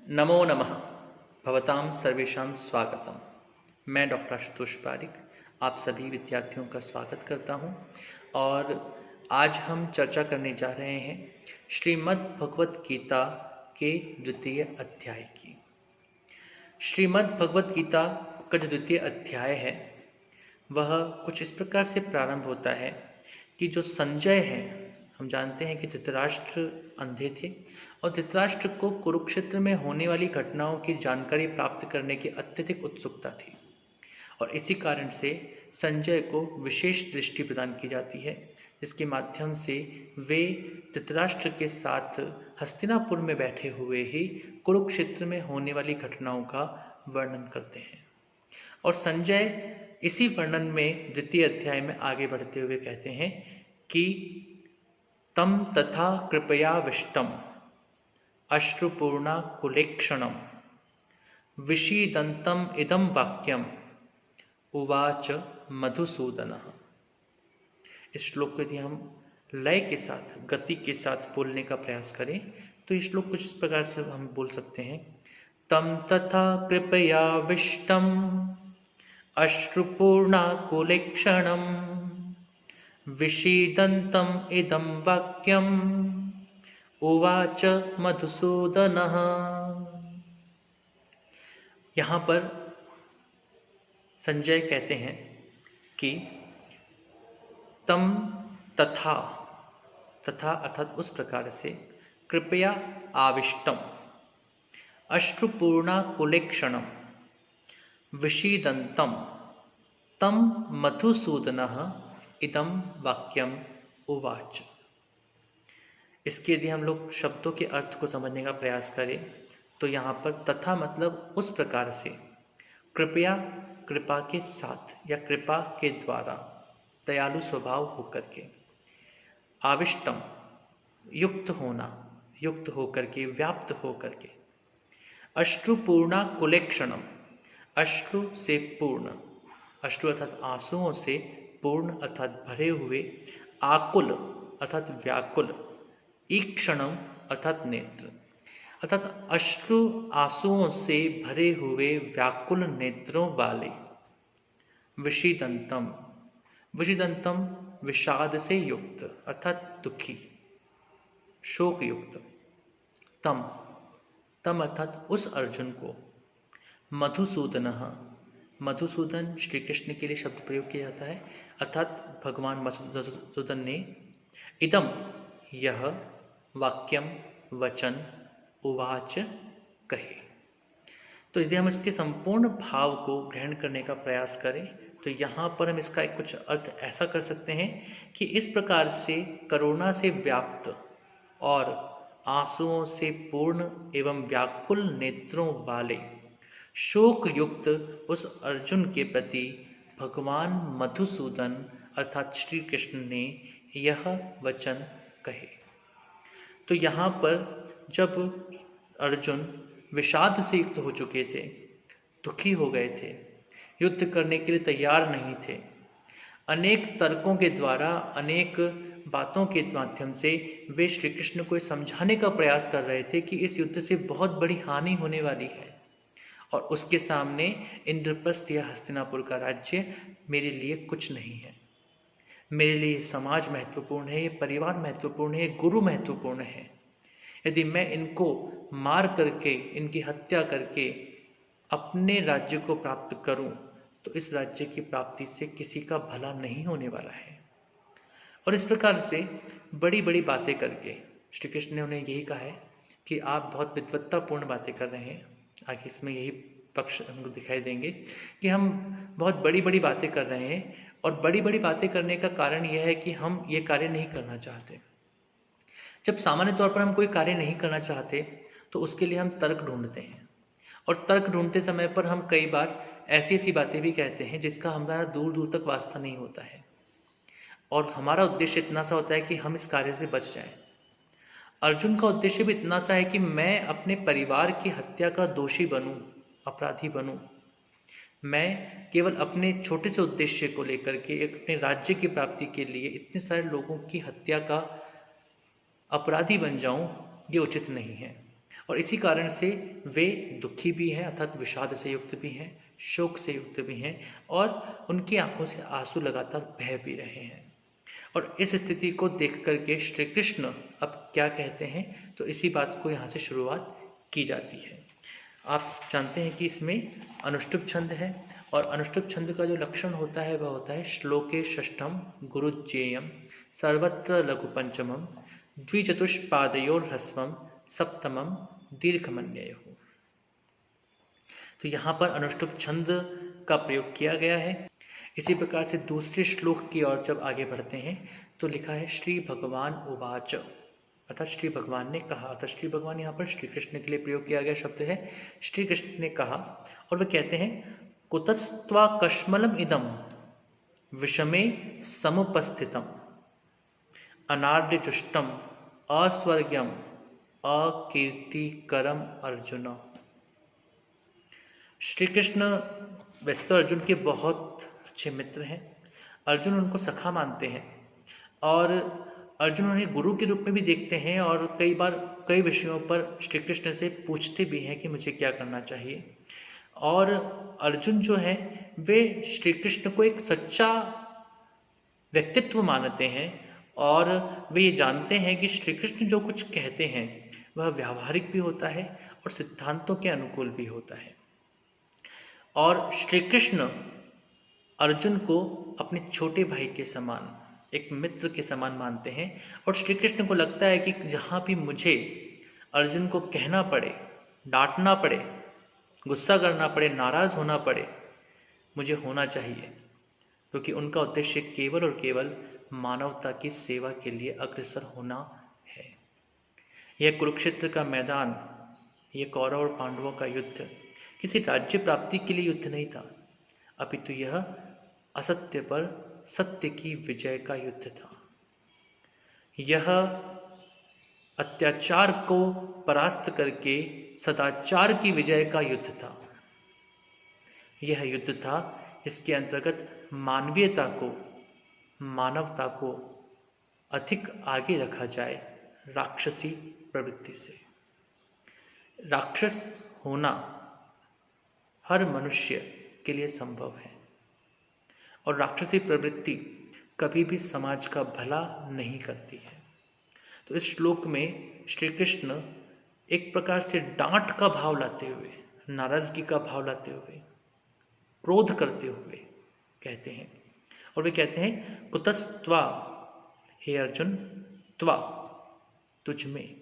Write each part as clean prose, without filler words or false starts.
नमो नमः। भवतां सर्वेषां स्वागतम। मैं डॉक्टर आशुतोष पारिक आप सभी विद्यार्थियों का स्वागत करता हूं और आज हम चर्चा करने जा रहे हैं श्रीमद् भगवत गीता के द्वितीय अध्याय की। श्रीमद् भगवत गीता का जो द्वितीय अध्याय है वह कुछ इस प्रकार से प्रारंभ होता है कि जो संजय है, हम जानते हैं कि धृतराष्ट्र अंधे थे और धृतराष्ट्र को कुरुक्षेत्र में होने वाली घटनाओं की जानकारी प्राप्त करने की अत्यधिक उत्सुकता थी और इसी कारण से संजय को विशेष दृष्टि प्रदान की जाती है, जिसके माध्यम से वे धृतराष्ट्र के साथ हस्तिनापुर में बैठे हुए ही कुरुक्षेत्र में होने वाली घटनाओं का वर्णन करते हैं। और संजय इसी वर्णन में द्वितीय अध्याय में आगे बढ़ते हुए कहते हैं कि तम तथा कृपयाविष्टम अश्रुपूर्णा कुलेक्षणम विषीदंतम इदम वाक्यम उवाच मधुसूदन। इस श्लोक को यदि हम लय के साथ, गति के साथ बोलने का प्रयास करें तो ये श्लोक कुछ इस प्रकार से हम बोल सकते हैं। तम तथा कृपयाविष्टम अश्रुपूर्णाकुलेक्षणं विषीदन्तम् इदं वाक्यम् उवाच मधुसूदनः। यहाँ पर संजय कहते हैं कि तम तथा, तथा अर्थात उस प्रकार से, कृपया आविष्टम अश्रुपूर्णाकुलेक्षणं विषीदंतम तम मधुसूदनः इदम वाक्यम उवाच। इसके यदि हम लोग शब्दों के अर्थ को समझने का प्रयास करें तो यहाँ पर तथा मतलब उस प्रकार से, कृपया कृपा के साथ या कृपा के द्वारा, दयालु स्वभाव होकर के, आविष्टम युक्त होना, युक्त होकर के, व्याप्त होकर के, अश्रुपूर्णा कुलेक्षणम अश्रु से पूर्ण, अश्रु अर्थात आंसुओं से पूर्ण अर्थात भरे हुए, आकुल अर्थात व्याकुल, ईक्षणम अर्थात नेत्र, अर्थात अश्रु आंसुओं से भरे हुए व्याकुल नेत्रों वाले, विषीदंतम, विषीदंतम विषाद से युक्त अर्थात दुखी, शोक युक्त, तम, तम अर्थात उस अर्जुन को, मधुसूदन, मधुसूदन श्री कृष्ण के लिए शब्द प्रयोग किया जाता है, अर्थात भगवान मधुसूदन ने, इदम यह, वाक्यम वचन, उवाच कहे। तो यदि हम इसके संपूर्ण भाव को ग्रहण करने का प्रयास करें तो यहाँ पर हम इसका एक कुछ अर्थ ऐसा कर सकते हैं कि इस प्रकार से करुणा से व्याप्त और आंसुओं से पूर्ण एवं व्याकुल नेत्रों वाले, शोक युक्त उस अर्जुन के प्रति भगवान मधुसूदन अर्थात श्री कृष्ण ने यह वचन कहे। तो यहाँ पर जब अर्जुन विषाद से युक्त हो चुके थे, दुखी हो गए थे, युद्ध करने के लिए तैयार नहीं थे, अनेक तर्कों के द्वारा, अनेक बातों के माध्यम से वे श्री कृष्ण को समझाने का प्रयास कर रहे थे कि इस युद्ध से बहुत बड़ी हानि होने वाली है और उसके सामने इंद्रप्रस्थ या हस्तिनापुर का राज्य मेरे लिए कुछ नहीं है। मेरे लिए समाज महत्वपूर्ण है, ये परिवार महत्वपूर्ण है, गुरु महत्वपूर्ण है। यदि मैं इनको मार करके, इनकी हत्या करके अपने राज्य को प्राप्त करूं तो इस राज्य की प्राप्ति से किसी का भला नहीं होने वाला है। और इस प्रकार से बड़ी बड़ी बातें करके श्री कृष्ण ने उन्हें यही कहा है कि आप बहुत विद्वत्तापूर्ण बातें कर रहे हैं। आगे इसमें यही पक्ष हमको दिखाई देंगे कि हम बहुत बड़ी बड़ी बातें कर रहे हैं और बड़ी बड़ी बातें करने का कारण यह है कि हम ये कार्य नहीं करना चाहते। जब सामान्य तौर पर हम कोई कार्य नहीं करना चाहते तो उसके लिए हम तर्क ढूंढते हैं और तर्क ढूंढते समय पर हम कई बार ऐसी ऐसी बातें भी कहते हैं जिसका हमारा दूर दूर तक वास्ता नहीं होता है और हमारा उद्देश्य इतना सा होता है कि हम इस कार्य से बच जाएं। अर्जुन का उद्देश्य भी इतना सा है कि मैं अपने परिवार की हत्या का दोषी बनूं, अपराधी बनूं। मैं केवल अपने छोटे से उद्देश्य को लेकर के, अपने राज्य की प्राप्ति के लिए इतने सारे लोगों की हत्या का अपराधी बन जाऊं, ये उचित नहीं है। और इसी कारण से वे दुखी भी हैं, अर्थात विषाद से युक्त भी हैं, शोक से युक्त भी हैं, और उनकी आंखों से आंसू लगातार बह भी रहे हैं। और इस स्थिति को देख करके श्री कृष्ण अब क्या कहते हैं, तो इसी बात को यहाँ से शुरुआत की जाती है। आप जानते हैं कि इसमें अनुष्टुप छंद है, और अनुष्टुप छंद का जो लक्षण होता है वह होता है श्लोके षष्ठम गुरुज्येयम सर्वत्र लघु पंचमम द्विचतुष्पादयोर ह्रस्वम सप्तमम दीर्घमन्ययोः। तो यहाँ पर अनुष्टुप छंद का प्रयोग किया गया है। इसी प्रकार से दूसरे श्लोक की ओर जब आगे बढ़ते हैं तो लिखा है श्री भगवान उवाच, अर्थात श्री भगवान ने कहा, अर्थात श्री भगवान यहाँ पर श्री कृष्ण के लिए प्रयोग किया गया शब्द है। श्री कृष्ण ने कहा, और वे कहते हैं कुतस्त्वा कश्मलम इदम विषमे समुपस्थितम अनार्यजुष्टम अस्वर्ग्यम अकीर्तिकरम अर्जुन। श्री कृष्ण वैसे तो अर्जुन के बहुत अच्छे मित्र हैं, अर्जुन उनको सखा मानते हैं, और अर्जुन उन्हें गुरु के रूप में भी देखते हैं, और कई बार कई विषयों पर श्री कृष्ण से पूछते भी हैं कि मुझे क्या करना चाहिए। और अर्जुन जो है वे श्री कृष्ण को एक सच्चा व्यक्तित्व मानते हैं, और वे ये जानते हैं कि श्री कृष्ण जो कुछ कहते हैं वह व्यावहारिक भी होता है और सिद्धांतों के अनुकूल भी होता है। और श्री कृष्ण अर्जुन को अपने छोटे भाई के समान, एक मित्र के समान मानते हैं, और श्री कृष्ण को लगता है कि जहाँ भी मुझे अर्जुन को कहना पड़े, डांटना पड़े, गुस्सा करना पड़े, नाराज होना पड़े, मुझे होना चाहिए, क्योंकि उनका उद्देश्य केवल और केवल मानवता की सेवा के लिए अग्रसर होना है। यह कुरुक्षेत्र का मैदान, यह कौरव और पांडवों का युद्ध किसी राज्य प्राप्ति के लिए युद्ध नहीं था, अपितु यह असत्य पर सत्य की विजय का युद्ध था। यह अत्याचार को परास्त करके सदाचार की विजय का युद्ध था। यह युद्ध था इसके अंतर्गत मानवीयता को, मानवता को अधिक आगे रखा जाए राक्षसी प्रवृत्ति से। राक्षस होना हर मनुष्य के लिए संभव है, और राक्षसी प्रवृत्ति कभी भी समाज का भला नहीं करती है। तो इस श्लोक में श्री कृष्ण एक प्रकार से डांट का भाव लाते हुए, नाराजगी का भाव लाते हुए, क्रोध करते हुए कहते हैं, और वे कहते हैं कुतस्त्वा, हे अर्जुन, त्वा तुझ में,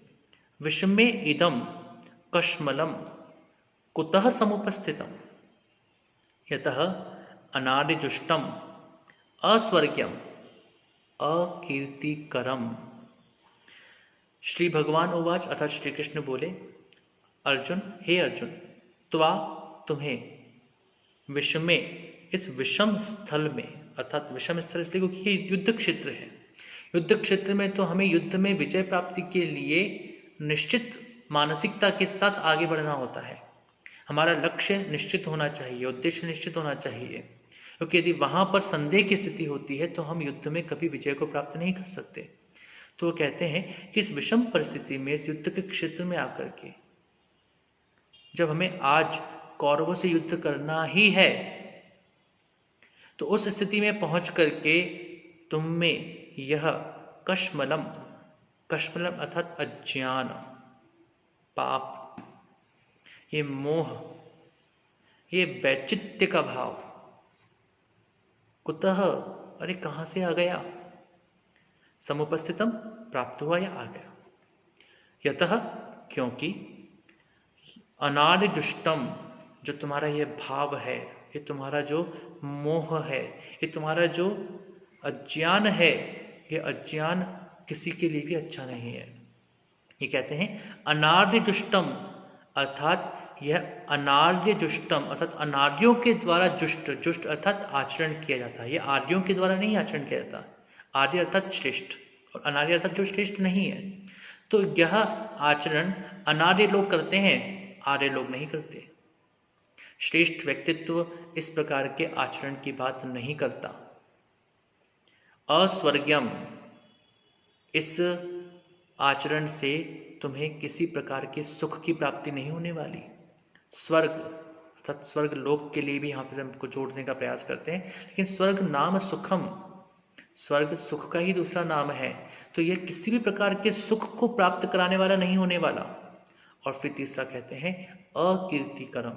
विषमे इदम कश्मलम कुतः समुपस्थितम यतः अनार्यजुष्टम अस्वर्ग्यम अकीर्तिकरम। श्री भगवान उवाच, अर्थात श्री कृष्ण बोले, अर्जुन, हे अर्जुन, त्वा तुम्हें, विषमे इस विषम स्थल में, अर्थात विषम स्थल इसलिए क्योंकि ये युद्ध क्षेत्र है। युद्ध क्षेत्र में तो हमें युद्ध में विजय प्राप्ति के लिए निश्चित मानसिकता के साथ आगे बढ़ना होता है। हमारा लक्ष्य निश्चित होना चाहिए, उद्देश्य निश्चित होना चाहिए, क्योंकि यदि वहां पर संदेह की स्थिति होती है तो हम युद्ध में कभी विजय को प्राप्त नहीं कर सकते। तो वो कहते हैं कि इस विषम परिस्थिति में, इस युद्ध के क्षेत्र में आकर के, जब हमें आज कौरवों से युद्ध करना ही है, तो उस स्थिति में पहुंच करके तुम में यह कश्मलम, कश्मलम अर्थात अज्ञान, पाप, ये मोह, ये वैचित्य का भाव, कुतः, अरे कहां से आ गया, समुपस्थितम प्राप्त हुआ या आ गया, यतः क्योंकि, अनार्यजुष्टम जो तुम्हारा ये भाव है, ये तुम्हारा जो मोह है, ये तुम्हारा जो अज्ञान है, ये अज्ञान किसी के लिए भी अच्छा नहीं है। ये कहते हैं अनार्यजुष्टम, अर्थात यह अनार्यजुष्टम अर्थात अनार्यों के द्वारा जुष्ट, जुष्ट अर्थात आचरण किया जाता है। ये आर्यों के द्वारा नहीं आचरण किया जाता। आर्य अर्थात श्रेष्ठ और अनार्य अर्थात जो श्रेष्ठ नहीं है। तो यह आचरण अनार्य लोग करते हैं, आर्य लोग नहीं करते। श्रेष्ठ व्यक्तित्व इस प्रकार के आचरण की बात नहीं करता। अस्वर्ग्यम, इस आचरण से तुम्हें किसी प्रकार के सुख की प्राप्ति नहीं होने वाली। स्वर्ग अर्थात स्वर्ग लोक के लिए भी यहाँ पे हमको जोड़ने का प्रयास करते हैं, लेकिन स्वर्ग नाम सुखम, स्वर्ग सुख का ही दूसरा नाम है, तो यह किसी भी प्रकार के सुख को प्राप्त कराने वाला नहीं होने वाला। और फिर तीसरा कहते हैं अकीर्तिकरम,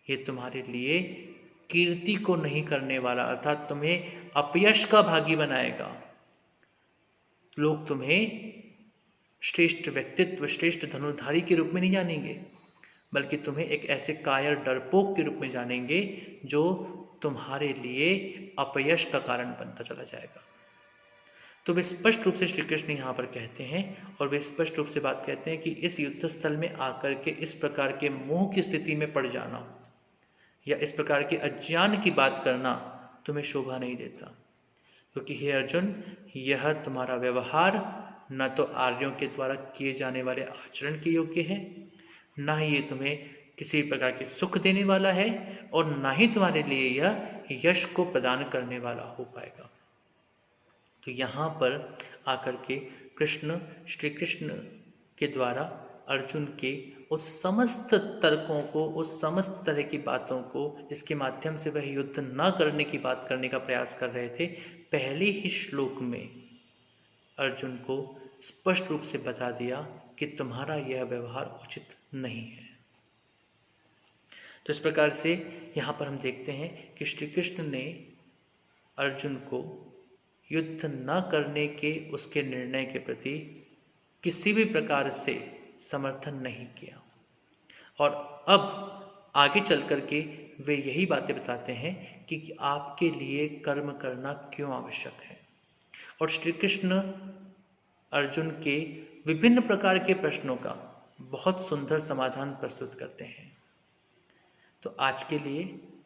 ये तुम्हारे लिए कीर्ति को नहीं करने वाला, अर्थात तुम्हें अपयश का भागी बनाएगा। लोग तुम्हें श्रेष्ठ व्यक्तित्व, श्रेष्ठ धनुर्धारी के रूप में नहीं जानेंगे, बल्कि तुम्हें एक ऐसे कायर डरपोक के रूप में जानेंगे जो तुम्हारे लिए अपयश का कारण बनता चला जाएगा। तो वे स्पष्ट रूप से श्री कृष्ण यहाँ पर कहते हैं, और वे स्पष्ट रूप से बात कहते हैं कि इस युद्ध स्थल में आकर के इस प्रकार के मोह की स्थिति में पड़ जाना या इस प्रकार के अज्ञान की बात करना तुम्हें शोभा नहीं देता, क्योंकि हे अर्जुन, यह तुम्हारा व्यवहार न तो आर्यों के द्वारा किए जाने वाले आचरण के योग्य है, न ही ये तुम्हें किसी प्रकार के सुख देने वाला है, और न ही तुम्हारे लिए यह यश को प्रदान करने वाला हो पाएगा। तो यहाँ पर आकर के श्री कृष्ण के द्वारा अर्जुन के उस समस्त तर्कों को, उस समस्त तरह की बातों को, इसके माध्यम से वह युद्ध न करने की बात करने का प्रयास कर रहे थे, पहले ही श्लोक में अर्जुन को स्पष्ट रूप से बता दिया कि तुम्हारा यह व्यवहार उचित नहीं है। तो इस प्रकार से यहाँ पर हम देखते हैं कि श्री कृष्ण ने अर्जुन को युद्ध न करने के उसके निर्णय के प्रति किसी भी प्रकार से समर्थन नहीं किया, और अब आगे चल करके वे यही बातें बताते हैं कि आपके लिए कर्म करना क्यों आवश्यक है। और श्री कृष्ण अर्जुन के विभिन्न प्रकार के प्रश्नों का बहुत सुंदर समाधान प्रस्तुत करते हैं। तो आज के लिए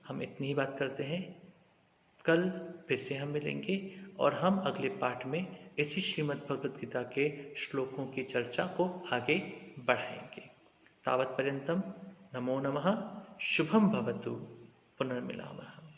हम इतनी ही बात करते हैं। कल फिर से हम मिलेंगे और हम अगले पाठ में इसी श्रीमद् भगवद गीता के श्लोकों की चर्चा को आगे बढ़ाएंगे। तावत पर्यंतम नमो नमः, शुभम भवतु, पुनर्मिलामः।